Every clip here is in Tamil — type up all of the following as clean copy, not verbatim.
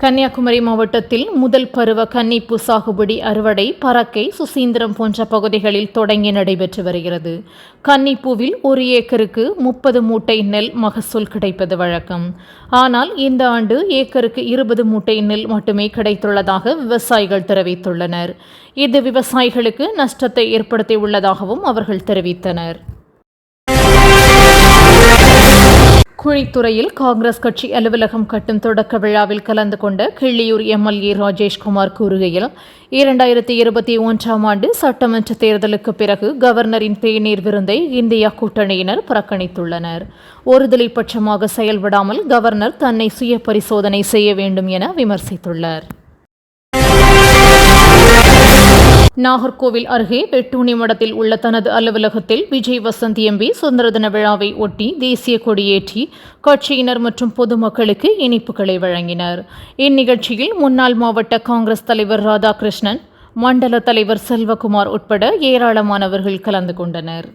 கன்னியாகுமரி மாவட்டத்தில் முதல் பருவ கன்னிப்பூ சாகுபடி அறுவடை பறக்கை சுசீந்திரம் போன்ற பகுதிகளில் தொடங்கி நடைபெற்று வருகிறது. கன்னிப்பூவில் ஒரு ஏக்கருக்கு 30 மூட்டை நெல் மகசூல் கிடைப்பது வழக்கம். ஆனால் இந்த ஆண்டு ஏக்கருக்கு 20 மூட்டை நெல் மட்டுமே கிடைத்துள்ளதாக விவசாயிகள் தெரிவித்துள்ளனர். இது விவசாயிகளுக்கு நஷ்டத்தை ஏற்படுத்தியுள்ளதாகவும் அவர்கள் தெரிவித்தனர். குழித்துறையில் காங்கிரஸ் கட்சி அலுவலகம் கட்டும் தொடக்க விழாவில் கலந்து கொண்ட கிள்ளியூர் எம்எல்ஏ ராஜேஷ்குமார் கூறுகையில், 2021ஆம் ஆண்டு சட்டமன்ற தேர்தலுக்கு பிறகு கவர்னரின் தேநீர் விருந்தை இந்தியா கூட்டணியினர் புறக்கணித்துள்ளனர். ஒருதலை பட்சமாக செயல்படாமல் கவர்னர் தன்னை சுய பரிசோதனை செய்ய வேண்டும் என விமர்சித்துள்ளார். நாகர்கோவில் அருகே வெட்டூனி மடத்தில் உள்ள தனது அலுவலகத்தில் விஜய் வசந்த் எம்பி சுதந்திர தின விழாவை ஒட்டி தேசிய கொடியேற்றி கட்சியினர் மற்றும் பொதுமக்களுக்கு இனிப்புகளை வழங்கினர். இந்நிகழ்ச்சியில் முன்னாள் மாவட்ட காங்கிரஸ் தலைவர் ராதாகிருஷ்ணன், மண்டல தலைவர் செல்வகுமார் உட்பட ஏராளமானவர்கள் கலந்து கொண்டனர்.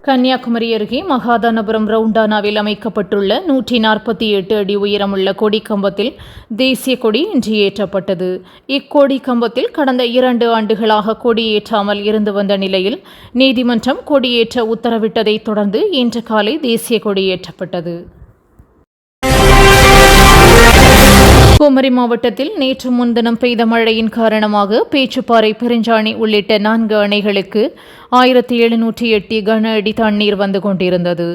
கன்னியாகுமரி அருகே மகாதானபுரம் ரவுண்டானாவில் அமைக்கப்பட்டுள்ள 148 அடி உயரமுள்ள கொடி கம்பத்தில் தேசிய கொடி இன்று ஏற்றப்பட்டது. இக்கொடி கம்பத்தில் கடந்த 2 ஆண்டுகளாக கொடியேற்றாமல் இருந்து வந்த நிலையில் நீதிமன்றம் கொடியேற்ற உத்தரவிட்டதை தொடர்ந்து இன்று காலை தேசிய கொடி ஏற்றப்பட்டது. குமரி மாவட்டத்தில் நேற்று முன்தினம் பெய்த மழையின் காரணமாக பேச்சுப்பாறை, பெருஞ்சாணி உள்ளிட்ட 4 அணைகளுக்கு 1708 கன அடி தண்ணீர் வந்து கொண்டிருந்தது.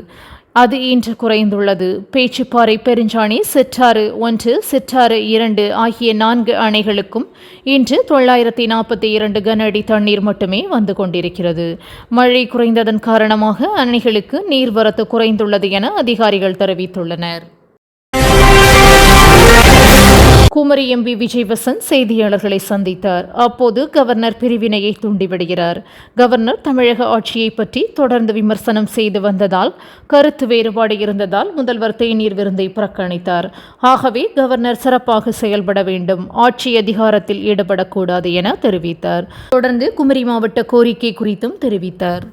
அது இன்று குறைந்துள்ளது. பேச்சுப்பாறை, பெருஞ்சாணி, சிற்றாறு 1, சிற்றாறு 2 ஆகிய 4 அணைகளுக்கும் இன்று 942 கன அடி தண்ணீர் மட்டுமே வந்து கொண்டிருக்கிறது. மழை குறைந்ததன் காரணமாக அணைகளுக்கு நீர்வரத்து குறைந்துள்ளது என அதிகாரிகள் தெரிவித்துள்ளனர். குமரி எம்பி விஜய் வசந்த் செய்தியாளர்களை சந்தித்தார். அப்போது கவர்னர் பிரிவினையை தூண்டிவிடுகிறார். கவர்னர் தமிழக ஆட்சியை பற்றி தொடர்ந்து விமர்சனம் செய்து வந்ததால் கருத்து வேறுபாடு இருந்ததால் முதல்வர் தேநீர் விருந்தை புறக்கணித்தார். ஆகவே கவர்னர் சிறப்பாக செயல்பட வேண்டும், ஆட்சி அதிகாரத்தில் ஈடுபடக்கூடாது என தெரிவித்தார். தொடர்ந்து குமரி மாவட்ட கோரிக்கை குறித்தும் தெரிவித்தார்.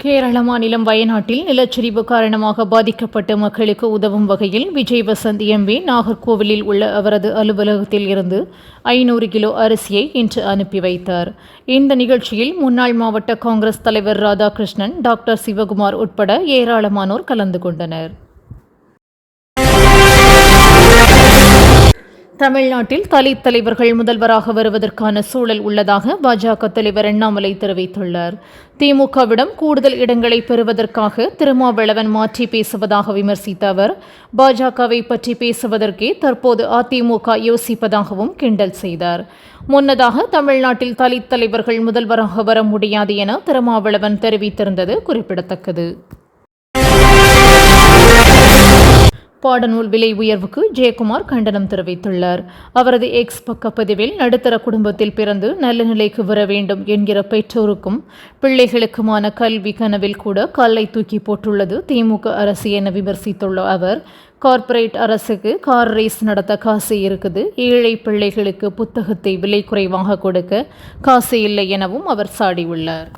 கேரள மாநிலம் வயநாட்டில் நிலச்சரிவு காரணமாக பாதிக்கப்பட்ட மக்களுக்கு உதவும் வகையில் விஜய் வசந்த் எம்பி நாகர்கோவிலில் உள்ள அவரது அலுவலகத்தில் இருந்து 500 கிலோ அரிசியை இன்று அனுப்பி வைத்தார். இந்த நிகழ்ச்சியில் முன்னாள் மாவட்ட காங்கிரஸ் தலைவர் ராதாகிருஷ்ணன், டாக்டர் சிவகுமார் உட்பட ஏராளமானோர் கலந்து கொண்டனர். தமிழ்நாட்டில் தலித் தலைவர்கள் முதல்வராக வருவதற்கான சூழல் உள்ளதாக பாஜக தலைவர் அண்ணாமலை தெரிவித்துள்ளார். திமுகவிடம் கூடுதல் இடங்களை பெறுவதற்காக திருமாவளவன் மாற்றி பேசுவதாக விமர்சித்த அவர், பாஜகவை பற்றி பேசுவதற்கே தற்போது அதிமுக யோசிப்பதாகவும் கிண்டல் செய்தார். முன்னதாக தமிழ்நாட்டில் தலித் தலைவர்கள் முதல்வராக வர முடியாது என திருமாவளவன் தெரிவித்திருந்தது குறிப்பிடத்தக்கது. பாடநூல் விலை உயர்வுக்கு ஜெயக்குமார் கண்டனம் தெரிவித்துள்ளார். அவரது எக்ஸ் பக்கப்பதிவில் நடுத்தர குடும்பத்தில் பிறந்து நல்ல நிலைக்கு வர வேண்டும் என்கிற பெற்றோருக்கும் பிள்ளைகளுக்குமான கல்வி கனவில் கூட கல்லை தூக்கி போட்டுள்ளது திமுக அரசு என விமர்சித்துள்ள அவர், கார்ப்பரேட் அரசுக்கு கார் ரேஸ் நடத்த காசு இருக்குது, ஏழை பிள்ளைகளுக்கு புத்தகத்தை விலை குறைவாக கொடுக்க காசு இல்லை எனவும் அவர் சாடியுள்ளார்.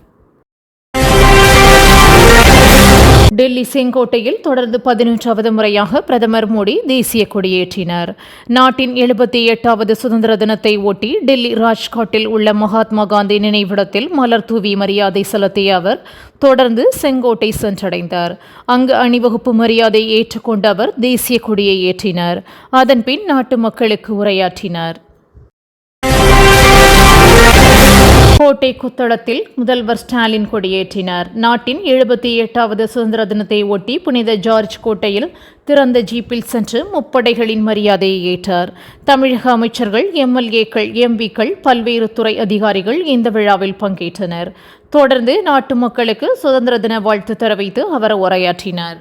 டெல்லி செங்கோட்டையில் தொடர்ந்து 11வது முறையாக பிரதமர் மோடி தேசிய கொடியேற்றினார். நாட்டின் 78வது சுதந்திர தினத்தை ஒட்டி டெல்லி ராஜ்காட்டில் உள்ள மகாத்மா காந்தி நினைவிடத்தில் மலர் தூவி மரியாதை செலுத்திய அவர் தொடர்ந்து செங்கோட்டை சென்றடைந்தார். அங்கு அணிவகுப்பு மரியாதை ஏற்றுக்கொண்ட அவர் தேசிய கொடியை ஏற்றினார். அதன்பின் நாட்டு மக்களுக்கு உரையாற்றினார். கோட்டை கொத்தளத்தில் முதல்வர் ஸ்டாலின் கொடியேற்றினார். நாட்டின் 78வது சுதந்திர தினத்தை ஒட்டி புனித ஜார்ஜ் கோட்டையில் திறந்த ஜீப்பில் சென்று முப்படைகளின் மரியாதையை ஏற்றார். தமிழக அமைச்சர்கள், எம்எல்ஏக்கள், எம்பிக்கள், பல்வேறு துறை அதிகாரிகள் இந்த விழாவில் பங்கேற்றனர். தொடர்ந்து நாட்டு மக்களுக்கு சுதந்திர தின வாழ்த்து தெரிவித்து அவர் உரையாற்றினார்.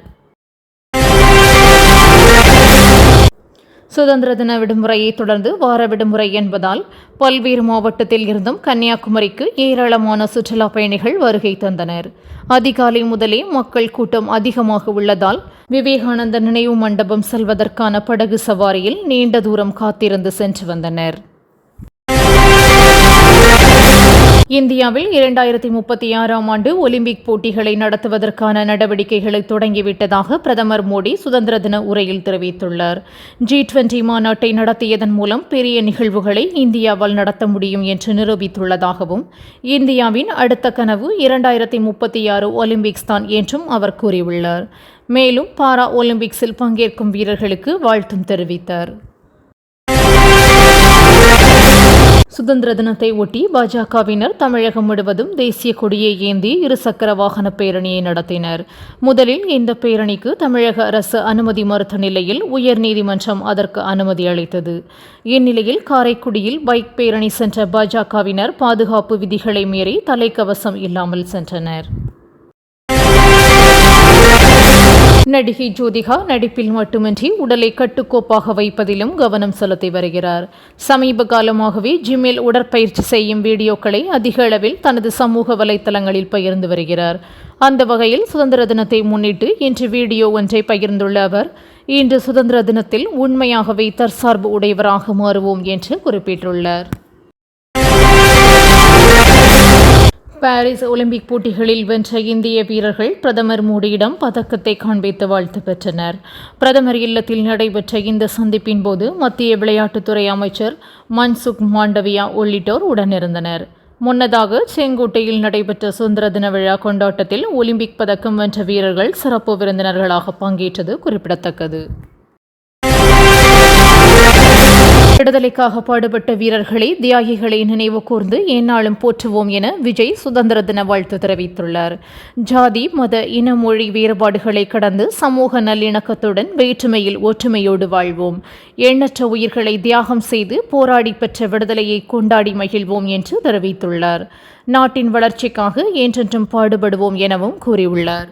சுதந்திர தின விடுமுறையை தொடர்ந்து வார விடுமுறை என்பதால் பல்வேறு மாவட்டத்தில் இருந்தும் கன்னியாகுமரிக்கு ஏராளமான சுற்றுலா பயணிகள் வருகை தந்தனர். அதிகாலை முதலே மக்கள் கூட்டம் அதிகமாக உள்ளதால் விவேகானந்தர் நினைவு மண்டபம் செல்வதற்கான படகு சவாரியில் நீண்ட தூரம் காத்திருந்து சென்று வந்தனர். இந்தியாவில் 2036ஆம் ஆண்டு ஒலிம்பிக் போட்டிகளை நடத்துவதற்கான நடவடிக்கைகளை தொடங்கிவிட்டதாக பிரதமர் மோடி சுதந்திர தின உரையில் தெரிவித்துள்ளார். G20 மாநாட்டை நடத்தியதன் மூலம் பெரிய நிகழ்வுகளை இந்தியாவால் நடத்த முடியும் என்று நிரூபித்துள்ளதாகவும், இந்தியாவின் அடுத்த கனவு 2036 ஒலிம்பிக்ஸ் தான் என்றும் அவர் கூறியுள்ளார். மேலும் பாரா ஒலிம்பிக்ஸில் பங்கேற்கும் வீரர்களுக்கு வாழ்த்தும் தெரிவித்தார். சுதந்திர தினத்தை ஒட்டி பாஜகவினர் தமிழகம் முழுவதும் தேசிய கொடியை ஏந்தி இருசக்கர வாகன பேரணியை நடத்தினர். முதலில் இந்த பேரணிக்கு தமிழக அரசு அனுமதி மறுத்த நிலையில் உயர்நீதிமன்றம் அதற்கு அனுமதி அளித்தது. இந்நிலையில் காரைக்குடியில் பைக் பேரணி சென்ற பாஜகவினர் பாதுகாப்பு விதிகளை மீறி தலைக்கவசம் இல்லாமல் சென்றனர். நடிகை ஜோதிகா நடிப்பில் மட்டுமின்றி உடலை கட்டுக்கோப்பாக வைப்பதிலும் கவனம் செலுத்தி வருகிறார். சமீப காலமாகவே ஜிம்மில் உடற்பயிற்சி செய்யும் வீடியோக்களை அதிக அளவில் தனது சமூக வலைதளங்களில் பகிர்ந்து வருகிறார். அந்த வகையில் சுதந்திர தினத்தை முன்னிட்டு இன்று வீடியோ ஒன்றை பகிர்ந்துள்ள அவர், இன்று சுதந்திர தினத்தில் உண்மையாகவே தற்சார்பு உடையவராக மாறுவோம் என்று குறிப்பிட்டுள்ளார். பாரிஸ் ஒலிம்பிக் போட்டிகளில் வென்ற இந்திய வீரர்கள் பிரதமர் மோடியிடம் பதக்கத்தை காண்பித்து வாழ்த்து பெற்றனர். பிரதமர் இல்லத்தில் நடைபெற்ற இந்த சந்திப்பின் போது மத்திய விளையாட்டுத்துறை அமைச்சர் மன்சுக் மாண்டவியா உள்ளிட்டோர் உடனிருந்தனர். முன்னதாக செங்கோட்டையில் நடைபெற்ற சுதந்திர தின விழா கொண்டாட்டத்தில் ஒலிம்பிக் பதக்கம் வென்ற வீரர்கள் சிறப்பு விருந்தினர்களாக பங்கேற்றது குறிப்பிடத்தக்கது. விடுதலைக்காக பாடுபட்ட வீரர்களை, தியாகிகளை நினைவு கூர்ந்து எந்நாளும் போற்றுவோம் என விஜய் சுதந்திர தின வாழ்த்து தெரிவித்துள்ளார். ஜாதி, மத, இன, மொழி வேறுபாடுகளை கடந்து சமூக நல்லிணக்கத்துடன் வேற்றுமையில் ஒற்றுமையோடு வாழ்வோம். எண்ணற்ற உயிர்களை தியாகம் செய்து போராடி பெற்ற விடுதலையை கொண்டாடி மகிழ்வோம் என்று தெரிவித்துள்ளார். நாட்டின் வளர்ச்சிக்காக என்றென்றும் பாடுபடுவோம் எனவும் கூறியுள்ளார்.